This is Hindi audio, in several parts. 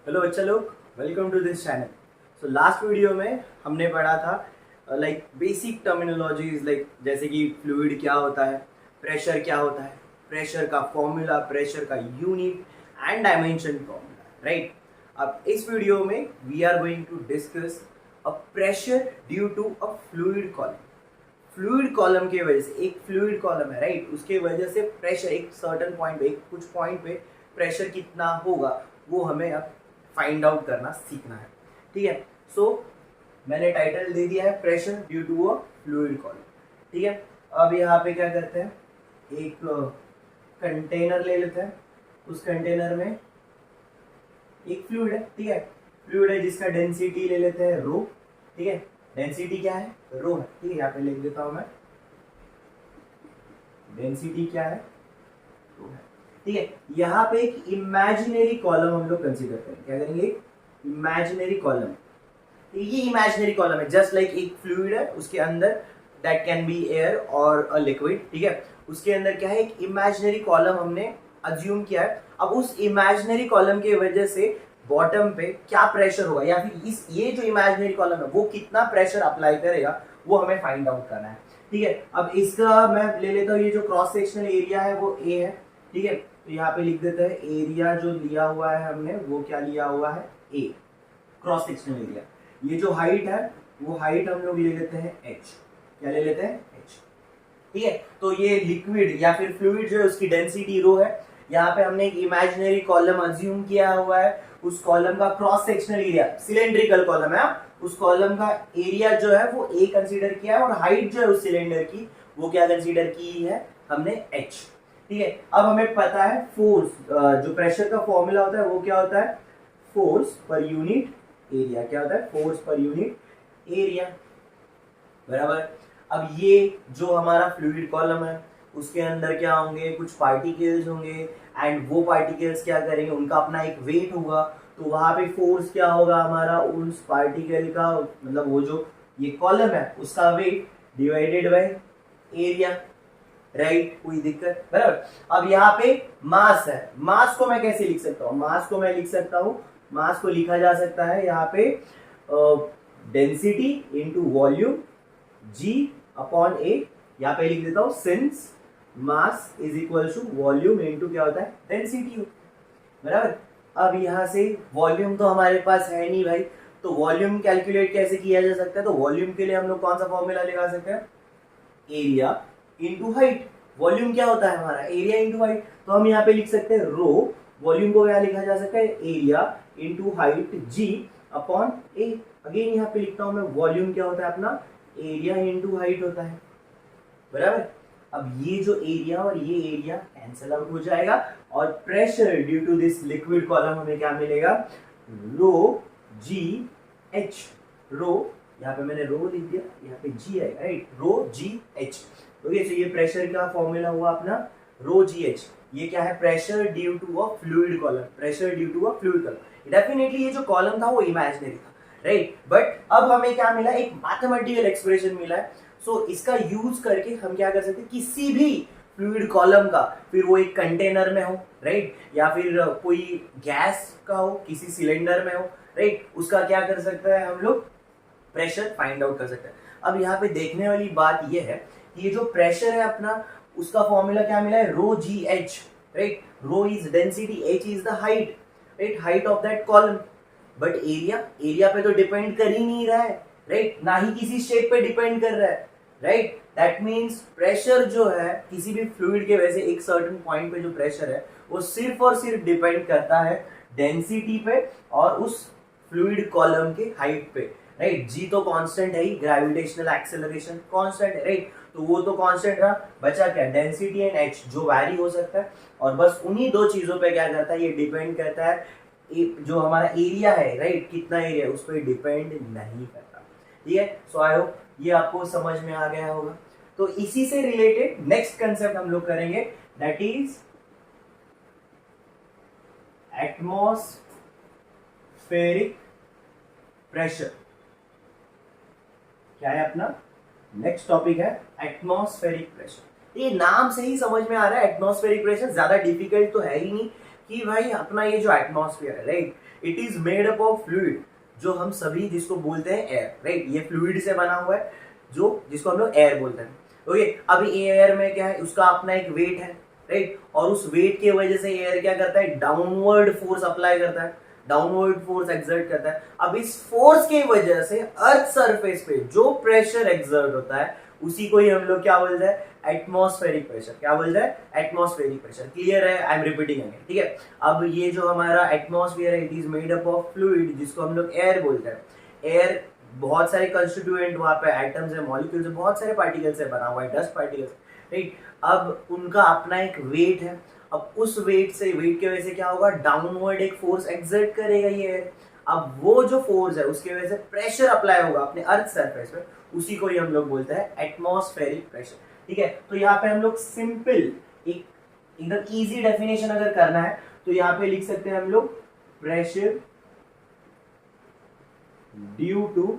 हेलो बच्चा लोग, welcome to this channel. So last video में हमने पढ़ा था लाइक बेसिक टर्मिनोलॉजीज, लाइक जैसे कि फ्लूइड क्या होता है, प्रेशर क्या होता है, प्रेशर का फॉर्मूला, प्रेशर का unit and dimension formula, right. अब इस वीडियो में we are going to discuss a pressure due to a fluid column. Fluid column की वजह से, एक फ्लूइड कॉलम है राइट, उसके वजह से प्रेशर एक सर्टेन पॉइंट पे, कुछ पॉइंट पे प्रेशर कितना होगा वो हमें अब फाइंड आउट करना सीखना है। ठीक है, सो मैंने टाइटल दे दिया है pressure due to a fluid column. ठीक है, अब यहाँ पे क्या करते हैं, एक कंटेनर ले लेते हैं। उस कंटेनर में एक फ्लूइड है, ठीक है, फ्लूइड है जिसका डेंसिटी ले लेते हैं रो। ठीक है, डेंसिटी क्या है, रो है। ठीक है, यहाँ पे लिख देता हूं मैं, डेंसिटी क्या है, रो है। ठीक है, यहाँ पे एक इमेजिनरी कॉलम हम लोग कंसीडर करें, क्या करेंगे, इमेजिनरी कॉलम। ये इमेजिनरी कॉलम है, जस्ट लाइक एक फ्लूइड है, उसके अंदर दैट कैन बी एयर और अ लिक्विड। ठीक है, उसके अंदर क्या है, एक इमेजिनरी कॉलम हमने अज्यूम किया है। अब उस इमेजिनरी कॉलम की वजह से बॉटम पे क्या प्रेशर होगा, या फिर इस ये जो इमेजिनरी कॉलम है वो कितना प्रेशर अप्लाई करेगा, वो हमें फाइंड आउट करना है। ठीक है, अब इसका मैं ले लेता हूँ, ये जो क्रॉस सेक्शनल एरिया है वो ए है। ठीक है, तो यहाँ पे लिख देते हैं एरिया जो लिया हुआ है हमने, वो क्या लिया हुआ है, ए, क्रॉस सेक्शनल एरिया। ये जो हाइट है वो हाइट हम लोग ले लेते हैं एच, क्या ले लेते हैं, एच। ठीक है, तो ये लिक्विड या फिर फ्लूइड जो है उसकी डेंसिटी रो है। यहाँ पे हमने एक इमेजिनरी कॉलम अज्यूम किया हुआ है, उस कॉलम का cross sectional area, cylindrical column है, उस कॉलम का एरिया जो है वो ए कंसीडर किया है, और हाइट जो है उस सिलेंडर की वो क्या कंसीडर की है हमने, एच। ठीक है, अब हमें पता है फोर्स, जो प्रेशर का फॉर्मूला होता है वो क्या होता है, फोर्स पर यूनिट एरिया। क्या होता है, फोर्स पर यूनिट एरिया, बराबर। अब ये जो हमारा फ्लूइड कॉलम है उसके अंदर क्या होंगे, कुछ पार्टिकल्स होंगे, एंड वो पार्टिकल्स क्या करेंगे, उनका अपना एक वेट होगा। तो वहां पे फोर्स क्या होगा हमारा, उस पार्टिकल का, मतलब वो जो ये कॉलम है उसका weight divided by area, right. कोई दिक्कत, बराबर। अब यहाँ पे मास है, मास को मैं कैसे लिख सकता हूँ, मास को मैं लिख सकता हूँ, मास को लिखा जा सकता है यहाँ पे density into volume g upon A. यहाँ पे लिख देता हूँ since mass is equal to volume into क्या होता है, डेंसिटी, बराबर। अब यहाँ से वॉल्यूम तो हमारे पास है नहीं भाई, तो वॉल्यूम कैलकुलेट कैसे किया जा सकता है, तो वॉल्यूम के लिए हम लोग कौन सा फॉर्मूला लगा सकते हैं, एरिया इंटू हाइट। वॉल्यूम क्या होता है हमारा, एरिया इंटू हाइट। तो हम यहाँ पे लिख सकते हैं रो, वॉल्यूम को क्या लिखा जा सकता है, एरिया इंटू हाइट जी अपॉन ए। अगेन यहाँ पे लिखता हूं मैं, वॉल्यूम क्या होता है अपना, एरिया इंटू हाइट होता है, बराबर। अब ये जो एरिया और ये एरिया कैंसल आउट हो जाएगा, और pressure due to this liquid column हमें क्या मिलेगा, रो जी एच। रो, यहाँ पे मैंने रो लिख दिया, यहाँ पे जी आएगा, राइट, रो जी एच। ओके, तो ये प्रेशर का फॉर्मूला हुआ अपना रो जी एच। ये क्या है, pressure due to a fluid column, pressure due to a fluid column. Definitely ये जो कॉलम था वो इमेजिनरी था, राइट, बट अब हमें क्या मिला, एक मैथमेटिकल एक्सप्रेशन मिला है। सो इसका यूज करके हम क्या कर सकते हैं, किसी भी फ्लूइड कॉलम का, फिर वो एक कंटेनर में हो, राइट, या फिर कोई गैस का हो, किसी सिलेंडर में हो, राइट, उसका क्या कर सकते हैं हम लोग, प्रेशर फाइंड आउट कर सकते हैं। अब यहाँ पे देखने वाली बात ये है, ये जो प्रेशर है अपना, उसका फॉर्मूला क्या मिला है, rho g h, right. Rho is density, h is the height, right, height of that column. But area, area पे तो डिपेंड कर ही नहीं रहा है, राइट, ना ही किसी शेप पे डिपेंड कर रहा है, राइट। दैट मीन्स प्रेशर जो है किसी भी फ्लूइड के वजह से एक सर्टेन पॉइंट पे जो प्रेशर है वो सिर्फ और सिर्फ डिपेंड करता है डेंसिटी पे और उस फ्लूइड कॉलम के हाइट पे, राइट। जी तो कांस्टेंट है ही, ग्रेविटेशनल एक्सेलरेशन कांस्टेंट है, राइट, तो वो तो कांस्टेंट रहा, बचा क्या, डेंसिटी एंड एच जो वैरी हो सकता है। और बस उन्हीं दो चीजों पे क्या करता है, ये डिपेंड करता है, जो हमारा एरिया है, राइट, कितना एरिया, उस पर डिपेंड नहीं करता। ठीक है, सो आई होप ये आपको समझ में आ गया होगा। तो इसी से रिलेटेड नेक्स्ट कंसेप्ट हम लोग करेंगे, दैट इज एटमॉस्फेरिक प्रेशर। क्या है अपना नेक्स्ट टॉपिक है, एटमॉस्फेरिक प्रेशर। ये नाम से ही समझ में आ रहा है, एटमॉस्फेरिक प्रेशर ज्यादा डिफिकल्ट तो है ही नहीं, कि भाई अपना ये जो एटमॉस्फेयर है, right, it is made up of fluid, जो हम सभी जिसको बोलते हैं एयर, राइट, ये फ्लूइड से बना हुआ है, जो जिसको हम लोग एयर बोलते हैं। ओके, अभी एयर में क्या है, उसका अपना एक वेट है, राइट, और उस वेट की वजह से एयर क्या करता है, डाउनवर्ड फोर्स अप्लाई करता है, डाउनवर्ड फोर्स एक्सर्ट करता है। अब इस फोर्स की वजह से अर्थ सरफेस पे जो प्रेशर एक्सर्ट होता है उसी को ही हम लोग क्या बोलते हैं, एटमॉस्फेरिक प्रेशर। क्या बोलते हैं, एटमॉस्फेरिक प्रेशर। क्लियर है, आई एम रिपीटिंग अगेन, ठीक है। अब ये जो हमारा एटमॉस्फेयर है, it is made up of fluid, जिसको हम लोग एयर बोलते हैं। एयर बहुत सारे कंस्टिट्यूएंट वहां पे एटम्स है, मॉलिक्यूल्स है, बहुत सारे पार्टिकल्स से बना हुआ है, डस्ट पार्टिकल्स, राइट। अब उनका अपना एक वेट है। अब उस वेट की वजह से क्या होगा, डाउनवर्ड एक फोर्स एक्सर्ट करेगा ये। अब वो जो फोर्स है उसकी वजह से प्रेशर अप्लाई होगा अपने अर्थ सरफेस पे, उसी को ही हम लोग बोलते हैं एटमॉस्फेरिक प्रेशर, ठीक है। तो यहाँ पे हम लोग सिंपल एक एकदम इजी डेफिनेशन अगर करना है तो यहाँ पे लिख सकते हैं हम लोग, pressure due to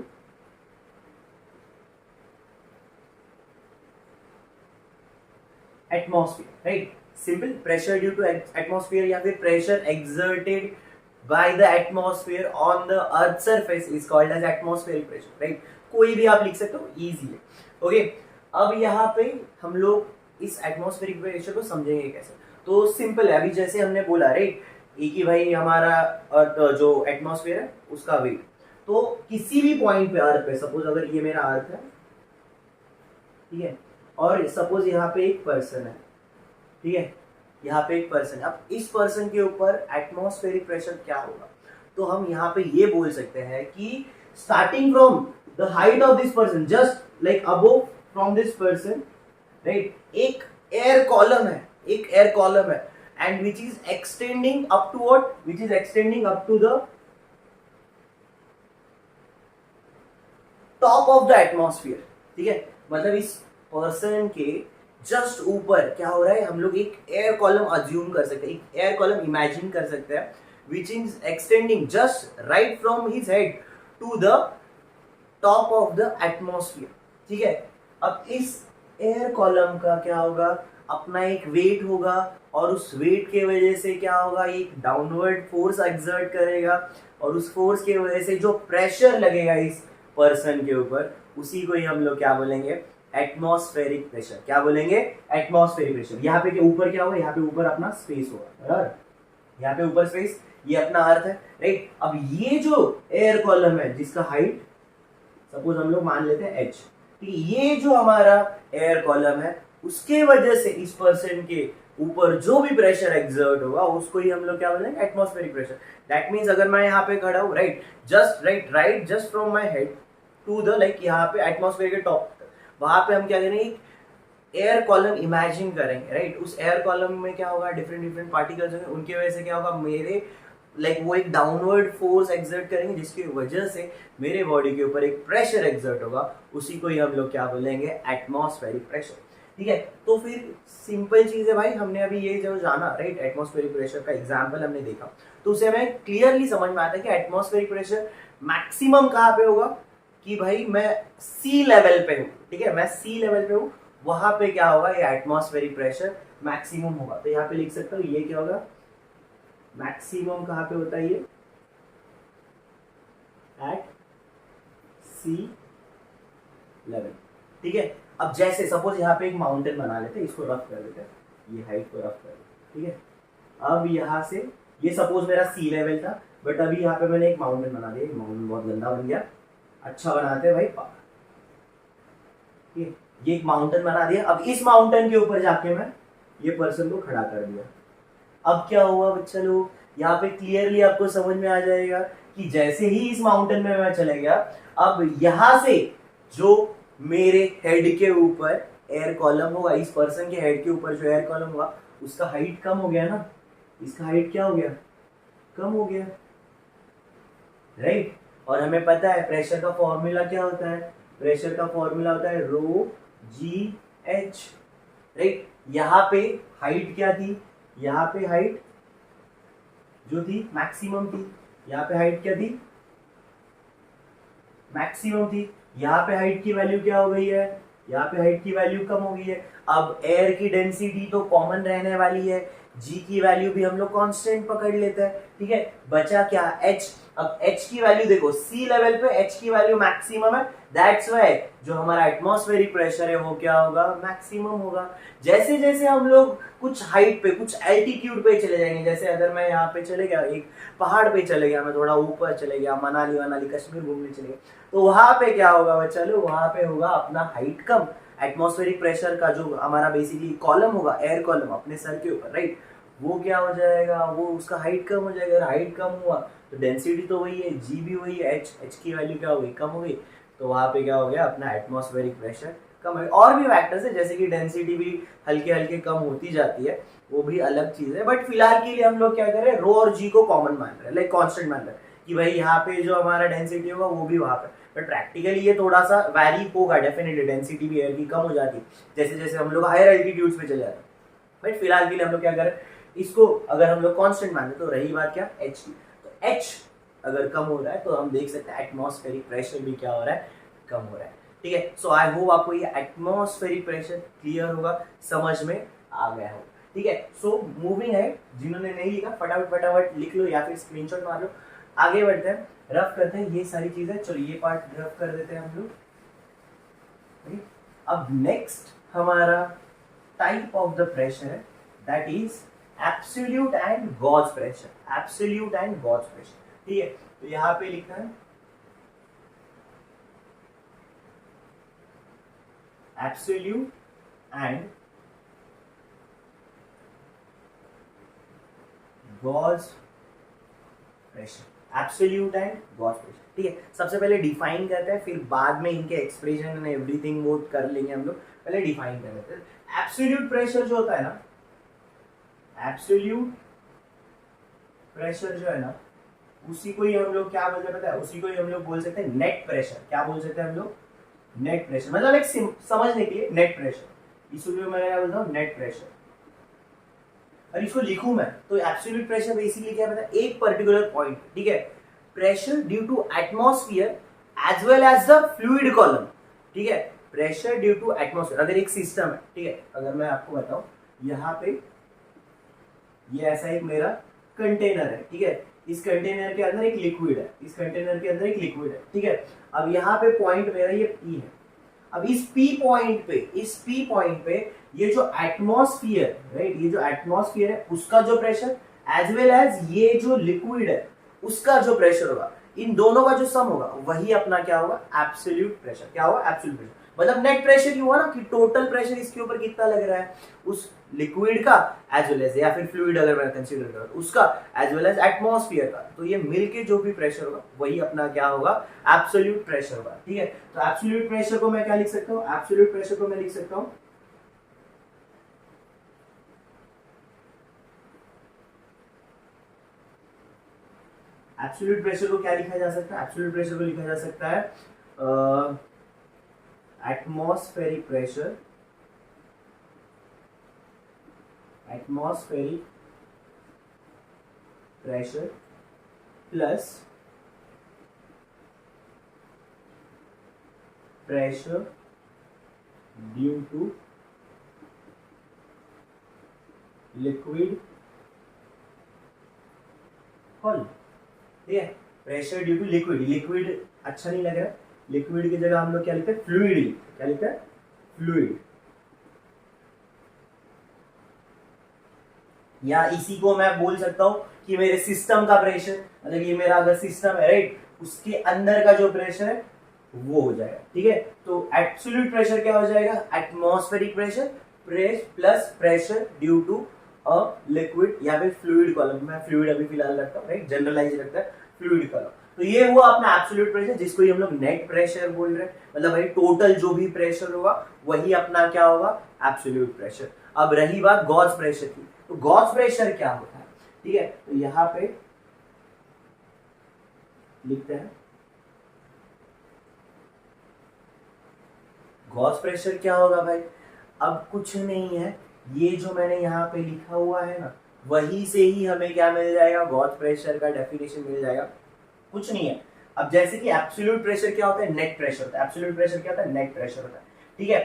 atmosphere, right. Simple, pressure due to atmosphere या फिर pressure exerted by the atmosphere on the earth surface is called as atmospheric pressure, right. कोई भी आप लिख सकते हो, इजी है। ओके, अब यहाँ पे हम लोग इस एटमॉस्फेरिक प्रेशर को समझेंगे कैसे। तो सिंपल है, अभी जैसे हमने बोला, राइट, एक ही भाई हमारा अर्थ जो एटमॉस्फेयर है उसका वेट, तो किसी भी पॉइंट पे अर्थ पे, सपोज अगर ये मेरा अर्थ है, ठीक है, और सपोज यहाँ पे एक पर्सन है, ठीक है, यहाँ पे एक पर्सन है। अब इस पर्सन के ऊपर एटमॉस्फेरिक प्रेशर क्या होगा, तो हम यहाँ पे ये बोल सकते हैं कि starting from the height of this person, just like above from this person, right, एक एयर कॉलम है, एक एयर कॉलम है, and which is extending up to what, which is extending up to the top of the atmosphere, ठीक है। मतलब इस पर्सन के जस्ट ऊपर क्या हो रहा है, हम लोग एक एयर कॉलम अज्यूम कर सकते हैं, एक एयर कॉलम इमेजिन कर सकते हैं, which is extending just right from his head to the top of the atmosphere, ठीक है। अब इस एयर कॉलम का क्या होगा, अपना एक वेट होगा, और उस वेट के वजह से क्या होगा, एक डाउनवर्ड फोर्स एक्सर्ट करेगा, और उस फोर्स के वजह से जो प्रेशर लगेगा इस पर्सन के ऊपर, उसी को ही हम लोग क्या बोलेंगे, एटमॉस्फेरिक प्रेशर। क्या बोलेंगे, एटमॉस्फेरिक प्रेशर। यहाँ पे ऊपर क्या होगा, यहाँ पे ऊपर अपना स्पेस होगा, बराबर, यहाँ पे ऊपर स्पेस, ये अपना अर्थ है, राइट। अब ये जो एयर कॉलम है जिसका हाइट सपोज हम लोग मान लेते हैं h, ठीक है, ये जो हमारा एयर कॉलम है उसके वजह से इस पर्सन के ऊपर जो भी प्रेशर एक्सर्ट होगा उसको ही हम लोग क्या बोलेंगे, एटमॉस्फेरिक प्रेशर। दैट मींस अगर मैं यहाँ पे खड़ा हूँ, right, just from my head to the, like यहाँ पे एटमॉस्फेयर के टॉप, वहां पे हम क्या करेंगे, एयर कॉलम इमेजिन करेंगे, राइट। उस एयर कॉलम में क्या होगा, डिफरेंट पार्टिकल्स होंगे, उनकी वजह से क्या होगा, मेरे लाइक वो एक डाउनवर्ड फोर्स एक्सर्ट करेंगे, जिसकी वजह से मेरे बॉडी के ऊपर एक प्रेशर एक्सर्ट होगा, उसी को ही हम लोग क्या बोलेंगे, एटमॉस्फेरिक प्रेशर, ठीक है। तो फिर सिंपल चीज है भाई, हमने अभी ये जो जाना, राइट, एटमॉस्फेरिक प्रेशर का एग्जांपल हमने देखा, तो उससे हमें क्लियरली समझ में आता है कि एटमॉस्फेरिक प्रेशर मैक्सिमम कहाँ पे होगा, कि भाई मैं सी लेवल पे हूँ, ठीक है, मैं सी लेवल पे हूँ, वहां पे क्या होगा, ये एटमॉस्फेरिक प्रेशर मैक्सिमम होगा। तो यहाँ पे लिख सकता हूँ, ये क्या होगा, मैक्सिमम कहाँ पे होता है, ये एट सी लेवल, ठीक है। अब जैसे सपोज यहाँ पे एक माउंटेन बना लेते हैं, इसको रफ कर देते हैं, ये हाइट को रफ कर देते, ठीक है। अब यहाँ से ये सपोज मेरा सी लेवल था, बट अभी यहाँ पे मैंने एक माउंटेन बना दिया, माउंटेन बहुत गंदा बन गया, अच्छा बनाते हैं भाई, ठीक है, ये एक माउंटेन बना दिया। अब इस माउंटेन के ऊपर जाके मैं ये पर्सन को खड़ा कर दिया। अब क्या हुआ बच्चा लोग, यहाँ पे क्लियरली आपको समझ में आ जाएगा कि जैसे ही इस माउंटेन में मैं चले गया, अब यहाँ से जो मेरे हेड के ऊपर एयर कॉलम होगा, इस पर्सन के हेड के ऊपर जो एयर कॉलम होगा उसका हाइट कम हो गया ना, इसका हाइट क्या हो गया, कम हो गया, राइट। और हमें पता है प्रेशर का फॉर्मूला क्या होता है, प्रेशर का फॉर्मूला होता है रो जी एच, राइट। यहाँ पे हाइट क्या थी, यहाँ पे हाइट जो थी मैक्सिमम थी, यहाँ पे हाइट क्या थी, मैक्सिमम थी। यहाँ पे हाइट की वैल्यू क्या हो गई है, यहाँ पे हाइट की वैल्यू कम हो गई है। अब एयर की डेंसिटी तो कॉमन रहने वाली है, जी की वैल्यू भी हम लोग कांस्टेंट पकड़ लेते हैं, ठीक है। बचा क्या, एच। अब एच की वैल्यू देखो, सी लेवल पे एच की वैल्यू मैक्सिमम है, दैट्स व्हाई जो हमारा एटमॉस्फेरिक प्रेशर है वो क्या होगा, मैक्सिमम होगा। जैसे जैसे हम लोग कुछ हाइट पे, कुछ एल्टीट्यूड पे चले जाएंगे, जैसे अगर मैं यहाँ पे चले गया, एक पहाड़ पे चले गया, मैं थोड़ा ऊपर चले गया, मनाली वनाली कश्मीर घूमने चले गए, तो वहां पे क्या होगा बच्चा लोग, वहां पे होगा अपना हाइट कम, एटमॉस्फेरिक प्रेशर का जो हमारा बेसिकली कॉलम होगा, एयर कॉलम अपने सर के ऊपर, राइट, वो क्या हो जाएगा, वो उसका हाइट कम हो जाएगा। हाइट कम हुआ तो डेंसिटी तो वही है, जी भी वही है, एच की वैल्यू क्या हो गई, कम हो गई, तो वहां पे क्या हो गया, अपना एटमॉस्फेरिक प्रेशर कम है। और भी फैक्टर्स है, जैसे कि डेंसिटी भी हल्के हल्के कम होती जाती है, वो भी अलग चीज है, बट फिलहाल के लिए हम लोग क्या कर रहे हैं, रो और जी को कॉमन मान रहे हैं, लाइक कांस्टेंट मान रहे हैं कि भाई यहाँ पे जो हमारा डेंसिटी होगा वो भी वहां पे, बट प्रैक्टिकली ये थोड़ा सा वैरी होगा, डेफिनेटली डेंसिटी भी एयर की कम हो जाती है जैसे जैसे हम लोग हायर एल्टीट्यूड्स पे चले जाते हैं। बट फिलहाल के लिए हम लोग क्या करें, इसको अगर हम लोग कांस्टेंट माने तो रही बात क्या, एच की, तो एच अगर कम हो रहा है तो हम देख सकते हैं एटमॉस्फेरिक प्रेशर भी क्या हो रहा है, कम हो रहा है, ठीक है। सो आई होप आपको ये एटमॉस्फेरिक प्रेशर क्लियर होगा, समझ में आ गया हो, ठीक है। सो मूविंग है, जिन्होंने नहीं लिखा फटाफट फटाफट लिख लो या फिर स्क्रीनशॉट मार लो, आगे बढ़ते हैं, रफ करते हैं ये सारी चीजें। चलो ये पार्ट रफ कर देते हैं हम लोग। अब नेक्स्ट हमारा टाइप ऑफ द प्रेशर है, that is absolute and gauge pressure, absolute and gauge pressure, ठीक है। तो यहां पे लिखना है absolute and gauge pressure, absolute and gauge pressure, ठीक है। सबसे पहले डिफाइन करते हैं, फिर बाद में इनके एक्सप्रेशन एंड एवरीथिंग वो कर लेंगे हम लोग, पहले डिफाइन कर लेते हैं। एब्सोल्यूट प्रेशर जो होता है ना, एब्सोल्यूट प्रेशर जो है ना, उसी को ही हम लोग क्या बोलते हैं पता है, उसी को ही हम लोग बोल सकते हैं नेट प्रेशर। क्या बोल सकते हैं हम लोग, नेट प्रेशर, मतलब एक समझने के लिए नेट प्रेशर, इसलिए मैं क्या बोलता हूँ, नेट प्रेशर। और इसको लिखूं मैं तो एब्सोल्यूट प्रेशर बेसिकली क्या पता है, एक पर्टिकुलर पॉइंट, ठीक है, pressure due to atmosphere as well as the fluid column, ठीक है, प्रेशर ड्यू टू एटमॉस्फेयर। अगर एक सिस्टम है, ठीक है, अगर मैं आपको बताऊं, यहाँ पे ये ऐसा एक मेरा कंटेनर है, ठीक है, इस कंटेनर के अंदर एक लिक्विड है, इस कंटेनर के अंदर एक लिक्विड है, ठीक है। अब यहाँ पे पॉइंट मेरा ये पी है, अब इस पी पॉइंट पे ये जो एटमॉस्फेयर, राइट, ये जो एटमॉस्फेयर है उसका जो प्रेशर एज वेल एज ये जो लिक्विड है उसका जो प्रेशर होगा, इन दोनों का जो सम होगा वही अपना क्या होगा, एब्सोल्यूट प्रेशर। क्या होगा, एब्सोल्यूट प्रेशर, मतलब नेट प्रेशर ही हुआ ना कि टोटल प्रेशर इसके ऊपर कितना लग रहा है, उस लिक्विड का एज वेल एज, या फिर फ्लूइड अगर मैं कंसीडर करूं तो उसका एज वेल एज एटमॉस्फेयर का, तो ये मिलके जो भी प्रेशर होगा वही अपना क्या होगा, एब्सोल्यूट प्रेशर होगा, ठीक है। तो एब्सोल्यूट प्रेशर को मैं क्या लिख सकता हूँ, एब्सोल्यूट प्रेशर को मैं लिख सकता हूँ एब्सोल्यूट प्रेशर को क्या लिखा जा सकता है, एब्सोल्यूट प्रेशर को लिखा जा सकता है atmospheric pressure, atmospheric pressure plus pressure due to liquid column, ठीक है, pressure due to liquid, liquid अच्छा नहीं लग रहा है, लिक्विड की जगह हम लोग क्या लिखते हैं, फ्लूइड, क्या लिखते हैं, फ्लूइड, या इसी को मैं बोल सकता हूं कि मेरे सिस्टम का प्रेशर, मतलब ये मेरा अगर सिस्टम है, राइट, उसके अंदर का जो प्रेशर है वो हो जाएगा, ठीक है। तो एब्सोल्यूट प्रेशर क्या हो जाएगा, atmospheric pressure plus pressure due to a liquid या फिर फ्लूइड कॉलम, मैं फ्लूइड अभी फिलहाल रखता हूँ, राइट, जनरलाइज रखता है फ्लूइड कॉलम। तो ये हुआ अपना एब्सोल्यूट प्रेशर, जिसको ही हम लोग नेट प्रेशर बोल रहे हैं, मतलब भाई टोटल जो भी प्रेशर होगा वही अपना क्या होगा, एब्सोल्यूट प्रेशर। अब रही बात गॉज प्रेशर की, तो गॉज प्रेशर क्या होता है, ठीक है, तो यहां पे लिखते हैं गॉज प्रेशर क्या होगा भाई, अब कुछ नहीं है, ये जो मैंने यहाँ पे लिखा हुआ है ना, वही से ही हमें क्या मिल जाएगा, गॉज प्रेशर का डेफिनेशन मिल जाएगा, कुछ नहीं है। अब जैसे कि एब्सोल्यूट प्रेशर क्या होता है, नेट प्रेशर होता है, एब्सोल्यूट प्रेशर क्या होता है, नेट प्रेशर होता है, ठीक है।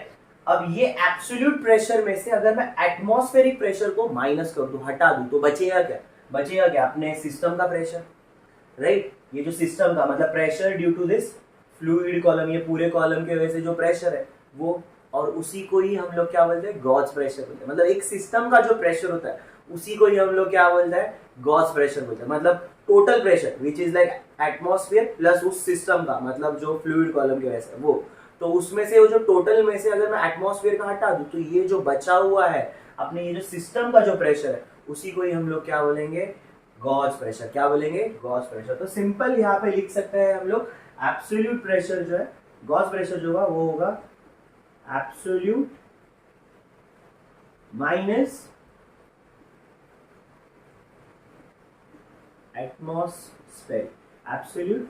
अब ये एब्सोल्यूट प्रेशर में से अगर मैं एटमॉस्फेरिक प्रेशर को माइनस कर दूं, हटा दूं, तो बचेगा क्या? बचेगा क्या? अपने सिस्टम का प्रेशर, राइट? ये जो सिस्टम का मतलब pressure due to this fluid column, ये पूरे कॉलम के वजह से जो प्रेशर है वो, और उसी को ही हम लोग क्या बोलते हैं? गॉस प्रेशर बोलते हैं। मतलब एक सिस्टम का जो प्रेशर होता है उसी को ही हम लोग क्या बोलते हैं? गॉस प्रेशर बोलते हैं। मतलब total pressure which is like atmosphere plus उस सिस्टम का, मतलब जो फ्लूइड कॉलम की वजह से वो, तो उसमें से वो जो टोटल में से अगर मैं एटमॉस्फेयर का हटा दूं तो ये जो बचा हुआ है अपने ये जो सिस्टम का जो प्रेशर है उसी को ही हम लोग क्या बोलेंगे? Gauss pressure. क्या बोलेंगे? Gauss pressure. तो सिंपल यहाँ पे लिख सकते हैं हम लोग एब्सोल्यूट प्रेशर जो है, गॉस प्रेशर जो होगा वो होगा absolute minus atmosphere, absolute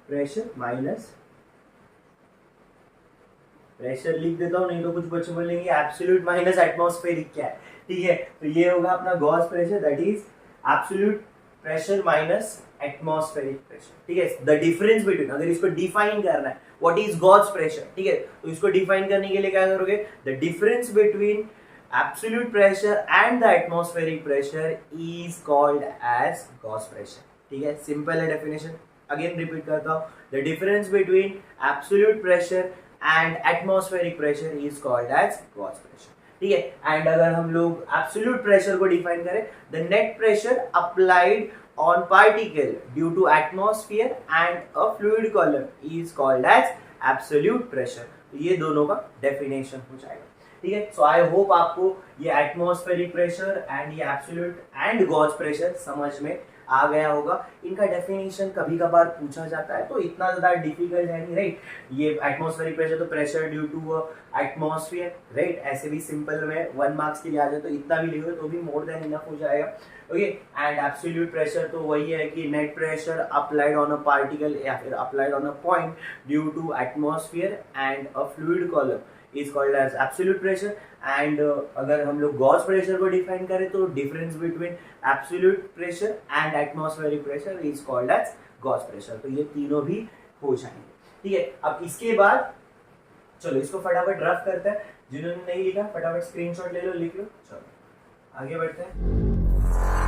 pressure minus, pressure लिख देता हूं नहीं तो कुछ बच्चे बोलेंगे एब्सोल्यूट माइनस एटमॉस्फेरिक क्या है, ठीक है? तो ये होगा अपना Gauss pressure, that is absolute pressure minus atmospheric pressure, ठीक है? द डिफरेंस बिटवीन, अगर इसको डिफाइन करना है व्हाट इज गॉस प्रेशर, ठीक है, तो इसको डिफाइन करने के लिए क्या करोगे? The difference between absolute pressure and the atmospheric pressure is called as Gauss pressure, ठीक है? सिंपल है डेफिनेशन, अगेन रिपीट करता हूँ, the difference between absolute pressure and atmospheric pressure is called as Gauss pressure, ठीक है? एंड अगर हम लोग absolute pressure को डिफाइन करें, the net pressure applied on particle due to atmosphere and a fluid column is called as absolute pressure। तो ये दोनों का डेफिनेशन हो जाएगा, ठीक है? सो आई होप आपको ये एटमॉस्फेरिक प्रेशर एंड ये एब्सोल्यूट एंड गॉस प्रेशर समझ में आ गया होगा। इनका डेफिनेशन कभी कभार पूछा जाता है तो इतना ज्यादा डिफिकल्ट है नहीं, राइट? ये एटमॉस्फेरिक प्रेशर तो pressure due to atmosphere, right? ऐसे भी सिंपल में 1 मार्क्स के लिए आ जाए तो इतना भी लिखोगे तो भी मोर देन इनफ हो जाएगा, ओके? एंड एब्सोल्यूट प्रेशर तो वही है कि net pressure applied on a particle या फिर applied on a point due to atmosphere and a fluid column is called as absolute pressure। and अगर हम लोग गॉस प्रेशर को डिफाइन करें तो difference between absolute pressure and atmospheric pressure is called as gauge pressure. तो ये तीनों भी हो जाएंगे, ठीक है? अब इसके बाद चलो इसको फटाफट रफ करते हैं, जिन्होंने नहीं लिखा फटाफट स्क्रीनशॉट ले लो, लिख लो, चलो आगे बढ़ते हैं।